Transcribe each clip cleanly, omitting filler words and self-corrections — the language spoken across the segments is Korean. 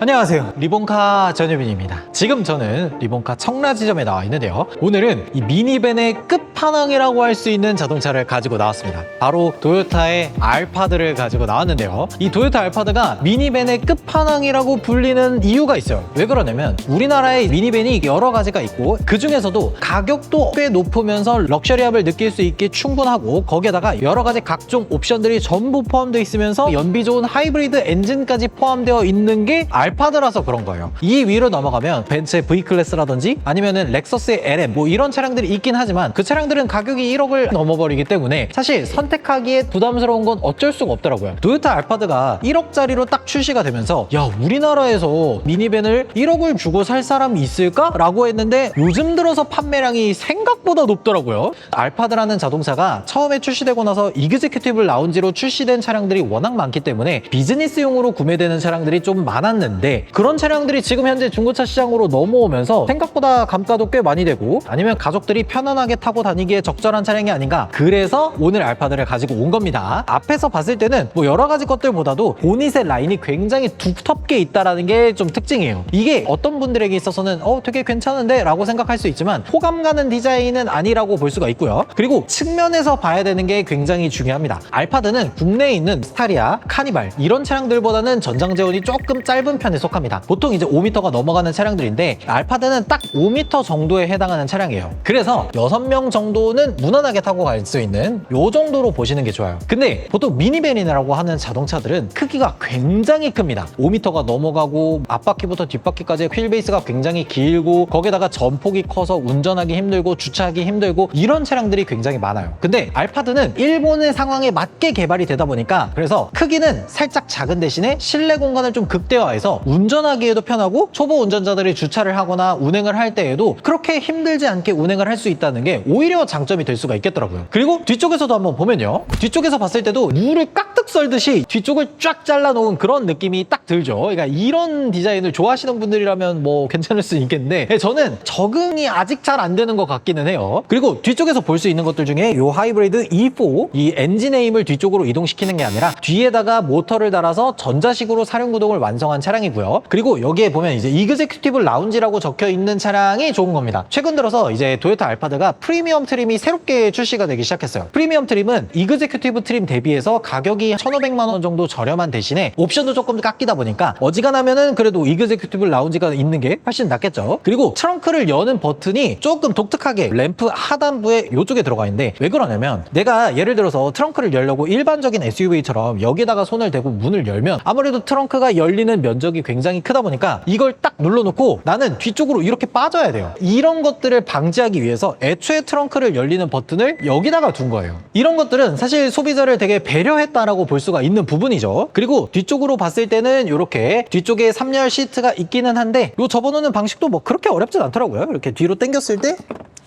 안녕하세요, 리본카 전유빈입니다. 지금 저는 리본카 청라지점에 나와 있는데요, 오늘은 이 미니밴의 끝판왕이라고 할 수 있는 자동차를 가지고 나왔습니다. 바로 도요타의 알파드를 가지고 나왔는데요, 이 도요타 알파드가 미니밴의 끝판왕이라고 불리는 이유가 있어요. 왜 그러냐면 우리나라에 미니밴이 여러 가지가 있고, 그 중에서도 가격도 꽤 높으면서 럭셔리함을 느낄 수 있게 충분하고, 거기에다가 여러 가지 각종 옵션들이 전부 포함되어 있으면서 연비 좋은 하이브리드 엔진까지 포함되어 있는 게 알파드라서 그런 거예요. 이 위로 넘어가면 벤츠의 V클래스라든지 아니면은 렉서스의 LM 뭐 이런 차량들이 있긴 하지만, 그 차량들은 가격이 1억을 넘어버리기 때문에 사실 선택하기에 부담스러운 건 어쩔 수가 없더라고요. 도요타 알파드가 1억짜리로 딱 출시가 되면서, 야, 우리나라에서 미니밴을 1억을 주고 살 사람이 있을까? 라고 했는데 요즘 들어서 판매량이 생각보다 높더라고요. 알파드라는 자동차가 처음에 출시되고 나서 이그제큐티브 라운지로 출시된 차량들이 워낙 많기 때문에 비즈니스용으로 구매되는 차량들이 좀 많았는데, 그런 차량들이 지금 현재 중고차 시장으로 넘어오면서 생각보다 감가도 꽤 많이 되고, 아니면 가족들이 편안하게 타고 다니기에 적절한 차량이 아닌가, 그래서 오늘 알파드를 가지고 온 겁니다. 앞에서 봤을 때는 뭐 여러 가지 것들보다도 보닛의 라인이 굉장히 두텁게 있다는 게 좀 특징이에요. 이게 어떤 분들에게 있어서는 되게 괜찮은데? 라고 생각할 수 있지만 호감 가는 디자인은 아니라고 볼 수가 있고요. 그리고 측면에서 봐야 되는 게 굉장히 중요합니다. 알파드는 국내에 있는 스타리아, 카니발 이런 차량들보다는 전장 제원이 조금 짧은 편에 속합니다. 보통 이제 5m가 넘어가는 차량들인데, 알파드는 딱 5m 정도에 해당하는 차량이에요. 그래서 6명 정도는 무난하게 타고 갈 수 있는 요 정도로 보시는 게 좋아요. 근데 보통 미니밴이라고 하는 자동차들은 크기가 굉장히 큽니다. 5m가 넘어가고 앞바퀴부터 뒷바퀴까지 휠베이스가 굉장히 길고, 거기다가 전폭이 커서 운전하기 힘들고 주차하기 힘들고 이런 차량들이 굉장히 많아요. 근데 알파드는 일본의 상황에 맞게 개발이 되다 보니까, 그래서 크기는 살짝 작은 대신에 실내 공간을 좀 극대화해서 운전하기에도 편하고, 초보 운전자들이 주차를 하거나 운행을 할 때에도 그렇게 힘들지 않게 운행을 할 수 있다는 게 오히려 장점이 될 수가 있겠더라고요. 그리고 뒤쪽에서도 한번 보면요, 뒤쪽에서 봤을 때도 물을 깍둑 썰듯이 뒤쪽을 쫙 잘라 놓은 그런 느낌이 딱 들죠. 그러니까 이런 디자인을 좋아하시는 분들이라면 뭐 괜찮을 수 있겠는데, 저는 적응이 아직 잘 안 되는 것 같기는 해요. 그리고 뒤쪽에서 볼 수 있는 것들 중에 이 하이브리드 E4, 이 엔진 에임을 뒤쪽으로 이동시키는 게 아니라 뒤에다가 모터를 달아서 전자식으로 사륜구동을 완성한 차량이고요. 그리고 여기에 보면 이제 이그제큐티브 라운지라고 적혀 있는 차량이 좋은 겁니다. 최근 들어서 이제 도요타 알파드가 프리미엄 트림이 새롭게 출시가 되기 시작했어요. 프리미엄 트림은 이그제큐티브 트림 대비해서 가격이 1,500만 원 정도 저렴한 대신에 옵션도 조금 깎이다 보니까 어지간하면은 그래도 이그제큐티브 라운지가 있는 게 훨씬 낫겠죠. 그리고 트렁크를 여는 버튼이 조금 독특하게 램프 하단부에 이쪽에 들어가 있는데, 왜 그러냐면 내가 예를 들어서 트렁크를 열려고 일반적인 SUV처럼 여기다가 손을 대고 문을 열면 아무래도 트렁크가 열리는 면적이 굉장히 크다 보니까 이걸 딱 눌러놓고 나는 뒤쪽으로 이렇게 빠져야 돼요. 이런 것들을 방지하기 위해서 애초에 트렁크를 열리는 버튼을 여기다가 둔 거예요. 이런 것들은 사실 소비자를 되게 배려했다라고 볼 수가 있는 부분이죠. 그리고 뒤쪽으로 봤을 때는 이렇게 뒤쪽에 3열 시트가 있기는 한데, 요 접어놓는 방식도 뭐 그렇게 어렵진 않더라고요. 이렇게 뒤로 당겼을 때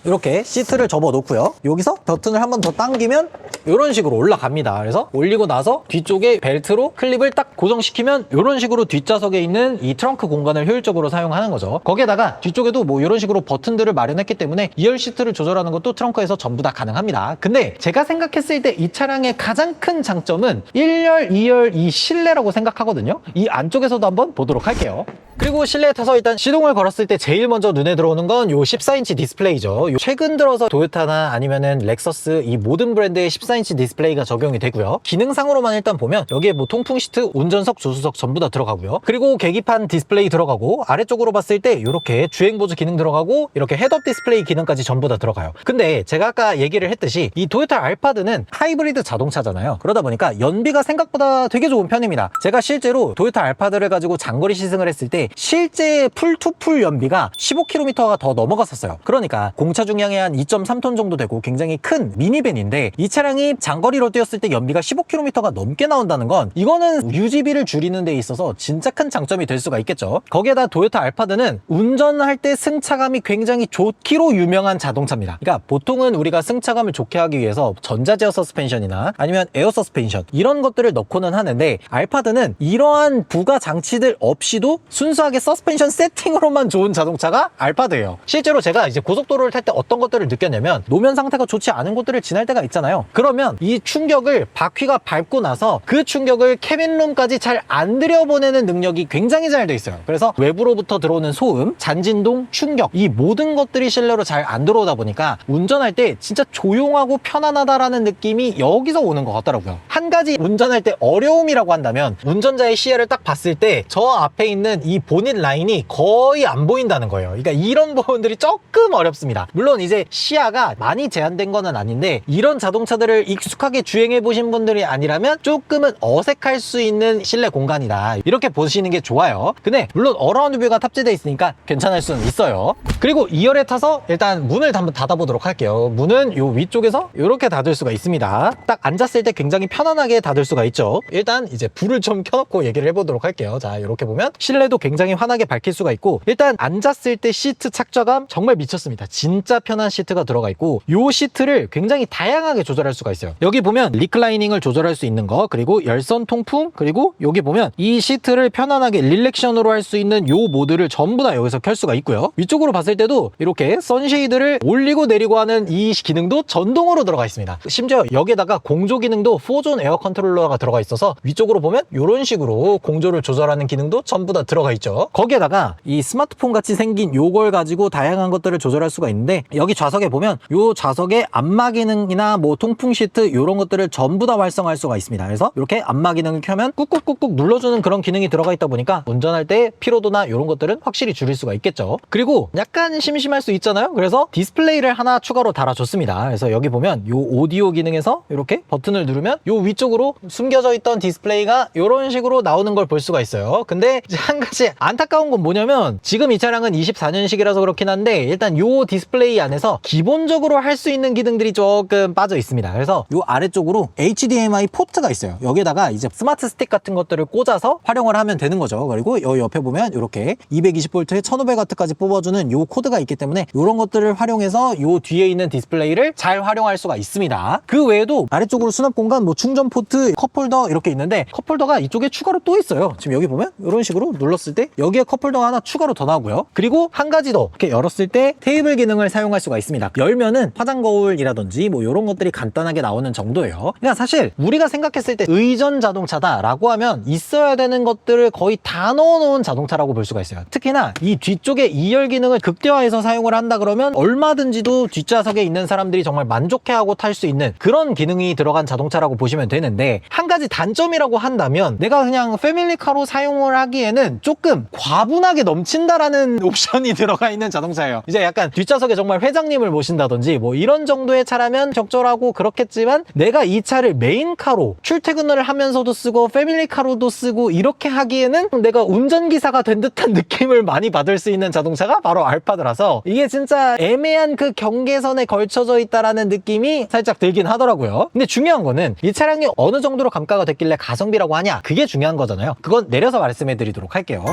이렇게 시트를 접어 놓고요, 여기서 버튼을 한 번 더 당기면 이런 식으로 올라갑니다. 그래서 올리고 나서 뒤쪽에 벨트로 클립을 딱 고정시키면 이런 식으로 뒷좌석에 있는 이 트렁크 공간을 효율적으로 사용하는 거죠. 거기에다가 뒤쪽에도 뭐 이런 식으로 버튼들을 마련했기 때문에 2열 시트를 조절하는 것도 트렁크에서 전부 다 가능합니다. 근데 제가 생각했을 때 이 차량의 가장 큰 장점은 1열, 2열 이 실내라고 생각하거든요. 이 안쪽에서도 한번 보도록 할게요. 그리고 실내에 타서 일단 시동을 걸었을 때 제일 먼저 눈에 들어오는 건 요 14인치 디스플레이죠. 최근 들어서 도요타나 아니면은 렉서스 이 모든 브랜드의 14인치 디스플레이가 적용이 되고요. 기능상으로만 일단 보면 여기에 뭐 통풍 시트, 운전석, 조수석 전부 다 들어가고요. 그리고 계기판 디스플레이 들어가고, 아래쪽으로 봤을 때 이렇게 주행보조 기능 들어가고, 이렇게 헤드업 디스플레이 기능까지 전부 다 들어가요. 근데 제가 아까 얘기를 했듯이 이 도요타 알파드는 하이브리드 자동차잖아요. 그러다 보니까 연비가 생각보다 되게 좋은 편입니다. 제가 실제로 도요타 알파드를 가지고 장거리 시승을 했을 때 실제 풀-투-풀 연비가 15km가 더 넘어갔었어요. 그러니까 공차 중량이 한 2.3톤 정도 되고 굉장히 큰 미니밴인데, 이 차량이 장거리로 뛰었을 때 연비가 15km가 넘게 나온다는 건 이거는 유지비를 줄이는 데 있어서 진짜 큰 장점이 될 수가 있겠죠. 거기에다 도요타 알파드는 운전할 때 승차감이 굉장히 좋기로 유명한 자동차입니다. 그러니까 보통은 우리가 승차감을 좋게 하기 위해서 전자제어 서스펜션이나 아니면 에어 서스펜션 이런 것들을 넣고는 하는데, 알파드는 이러한 부가 장치들 없이도 순수 순수하게 서스펜션 세팅으로만 좋은 자동차가 알파드예요. 실제로 제가 이제 고속도로를 탈 때 어떤 것들을 느꼈냐면 노면 상태가 좋지 않은 곳들을 지날 때가 있잖아요. 그러면 이 충격을 바퀴가 밟고 나서 그 충격을 케빈룸까지 잘 안 들여보내는 능력이 굉장히 잘 돼 있어요. 그래서 외부로부터 들어오는 소음, 잔진동, 충격 이 모든 것들이 실내로 잘 안 들어오다 보니까 운전할 때 진짜 조용하고 편안하다라는 느낌이 여기서 오는 것 같더라고요. 한 가지 운전할 때 어려움이라고 한다면 운전자의 시야를 딱 봤을 때 저 앞에 있는 이 보닛 라인이 거의 안 보인다는 거예요. 그러니까 이런 부분들이 조금 어렵습니다. 물론 이제 시야가 많이 제한된 건 아닌데 이런 자동차들을 익숙하게 주행해 보신 분들이 아니라면 조금은 어색할 수 있는 실내 공간이다 이렇게 보시는 게 좋아요. 근데 물론 어라운드 뷰가 탑재되어 있으니까 괜찮을 수는 있어요. 그리고 2열에 타서 일단 문을 한번 닫아보도록 할게요. 문은 요 위쪽에서 이렇게 닫을 수가 있습니다. 딱 앉았을 때 굉장히 편안하게 닫을 수가 있죠. 일단 이제 불을 좀 켜놓고 얘기를 해보도록 할게요. 자, 이렇게 보면 실내도 굉장히 환하게 밝힐 수가 있고 일단 앉았을 때 시트 착좌감 정말 미쳤습니다. 진짜 편한 시트가 들어가 있고 요 시트를 굉장히 다양하게 조절할 수가 있어요. 여기 보면 리클라이닝을 조절할 수 있는 거, 그리고 열선 통풍, 그리고 여기 보면 이 시트를 편안하게 릴렉션으로 할 수 있는 요 모드를 전부 다 여기서 켤 수가 있고요. 위쪽으로 봤을 때도 이렇게 선쉐이드를 올리고 내리고 하는 이 기능도 전동으로 들어가 있습니다. 심지어 여기에다가 공조 기능도 4존 에어 컨트롤러가 들어가 있어서 위쪽으로 보면 이런 식으로 공조를 조절하는 기능도 전부 다 들어가 있죠. 거기에다가 이 스마트폰 같이 생긴 요걸 가지고 다양한 것들을 조절할 수가 있는데 여기 좌석에 보면 요 좌석에 안마 기능이나 뭐 통풍 시트 이런 것들을 전부 다 활성화할 수가 있습니다. 그래서 이렇게 안마 기능을 켜면 꾹꾹꾹꾹 눌러주는 그런 기능이 들어가 있다 보니까 운전할 때 피로도나 이런 것들은 확실히 줄일 수가 있겠죠. 그리고 약간 심심할 수 있잖아요. 그래서 디스플레이를 하나 추가로 달아줬습니다. 그래서 여기 보면 요 오디오 기능에서 이렇게 버튼을 누르면 요 위쪽으로 숨겨져 있던 디스플레이가 이런 식으로 나오는 걸 볼 수가 있어요. 근데 이제 한 가지 안타까운 건 뭐냐면 지금 이 차량은 24년식이라서 그렇긴 한데 일단 요 디스플레이 안에서 기본적으로 할 수 있는 기능들이 조금 빠져 있습니다. 그래서 요 아래쪽으로 HDMI 포트가 있어요. 여기다가 이제 스마트 스틱 같은 것들을 꽂아서 활용을 하면 되는 거죠. 그리고 여기 옆에 보면 이렇게 220V에 1500W까지 뽑아주는 요 코드가 있기 때문에 이런 것들을 활용해서 요 뒤에 있는 디스플레이를 잘 활용할 수가 있습니다. 그 외에도 아래쪽으로 수납 공간, 뭐 충전 포트, 컵홀더 이렇게 있는데 컵홀더가 이쪽에 추가로 또 있어요. 지금 여기 보면 이런 식으로 눌렀을 때 여기에 컵홀더가 하나 추가로 더 나오고요. 그리고 한 가지 더 이렇게 열었을 때 테이블 기능을 사용할 수가 있습니다. 열면은 화장 거울이라든지 뭐 이런 것들이 간단하게 나오는 정도예요. 그러니까 사실 우리가 생각했을 때 의전 자동차다라고 하면 있어야 되는 것들을 거의 다 넣어놓은 자동차라고 볼 수가 있어요. 특히나 이 뒤쪽에 2열 기능을 극대화해서 사용을 한다 그러면 얼마든지도 뒷좌석에 있는 사람들이 정말 만족해하고 탈 수 있는 그런 기능이 들어간 자동차라고 보시면 되는데 한 가지 단점이라고 한다면 내가 그냥 패밀리카로 사용을 하기에는 조금 과분하게 넘친다라는 옵션이 들어가 있는 자동차예요. 이제 약간 뒷좌석에 정말 회장님을 모신다든지 뭐 이런 정도의 차라면 적절하고 그렇겠지만 내가 이 차를 메인카로 출퇴근을 하면서도 쓰고 패밀리카로도 쓰고 이렇게 하기에는 내가 운전기사가 된 듯한 느낌을 많이 받을 수 있는 자동차가 바로 알파드라서 이게 진짜 애매한 그 경계선에 걸쳐져 있다라는 느낌이 살짝 들긴 하더라고요. 근데 중요한 거는 이 차량이 어느 정도로 감가가 됐길래 가성비라고 하냐 그게 중요한 거잖아요. 그건 내려서 말씀해 드리도록 할게요.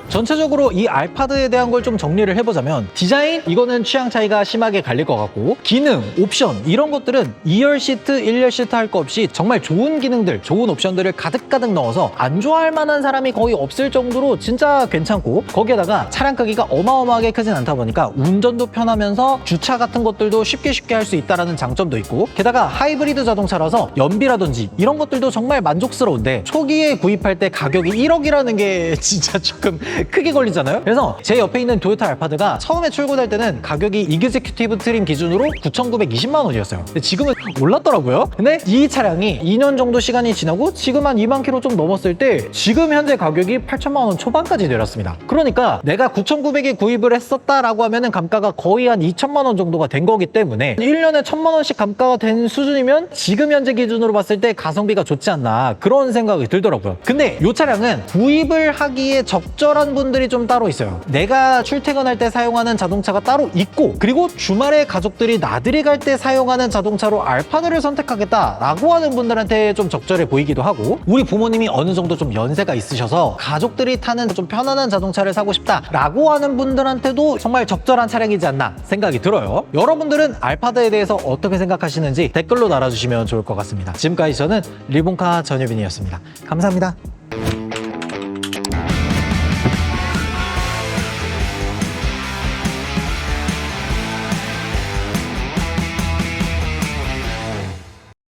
전체적으로 이 알파드에 대한 걸 좀 정리를 해보자면 디자인 이거는 취향 차이가 심하게 갈릴 것 같고 기능, 옵션 이런 것들은 2열 시트, 1열 시트 할 거 없이 정말 좋은 기능들, 좋은 옵션들을 가득가득 넣어서 안 좋아할 만한 사람이 거의 없을 정도로 진짜 괜찮고 거기에다가 차량 크기가 어마어마하게 크진 않다 보니까 운전도 편하면서 주차 같은 것들도 쉽게 할 수 있다는 장점도 있고 게다가 하이브리드 자동차라서 연비라든지 이런 것들도 정말 만족스러운데 초기에 구입할 때 가격이 1억이라는 게 진짜 조금 크게 걸리잖아요. 그래서 제 옆에 있는 도요타 알파드가 처음에 출고될 때는 가격이 이그제큐티브 트림 기준으로 9,920만 원이었어요. 근데 지금은 올랐더라고요. 근데 이 차량이 2년 정도 시간이 지나고 지금 한 2만 킬로 좀 넘었을 때 지금 현재 가격이 8천만 원 초반까지 내렸습니다. 그러니까 내가 9,900에 구입을 했었다라고 하면은 감가가 거의 한 2천만 원 정도가 된 거기 때문에 1년에 1,000만 원씩 감가가 된 수준이면 지금 현재 기준으로 봤을 때 가성비가 좋지 않나 그런 생각이 들더라고요. 근데 이 차량은 구입을 하기에 적절한 분들이 좀 따로 있어요. 내가 출퇴근할 때 사용하는 자동차가 따로 있고 그리고 주말에 가족들이 나들이 갈 때 사용하는 자동차로 알파드를 선택하겠다라고 하는 분들한테 좀 적절해 보이기도 하고 우리 부모님이 어느 정도 좀 연세가 있으셔서 가족들이 타는 좀 편안한 자동차를 사고 싶다라고 하는 분들한테도 정말 적절한 차량이지 않나 생각이 들어요. 여러분들은 알파드에 대해서 어떻게 생각하시는지 댓글로 달아주시면 좋을 것 같습니다. 지금까지 저는 리본카 전유빈이었습니다. 감사합니다.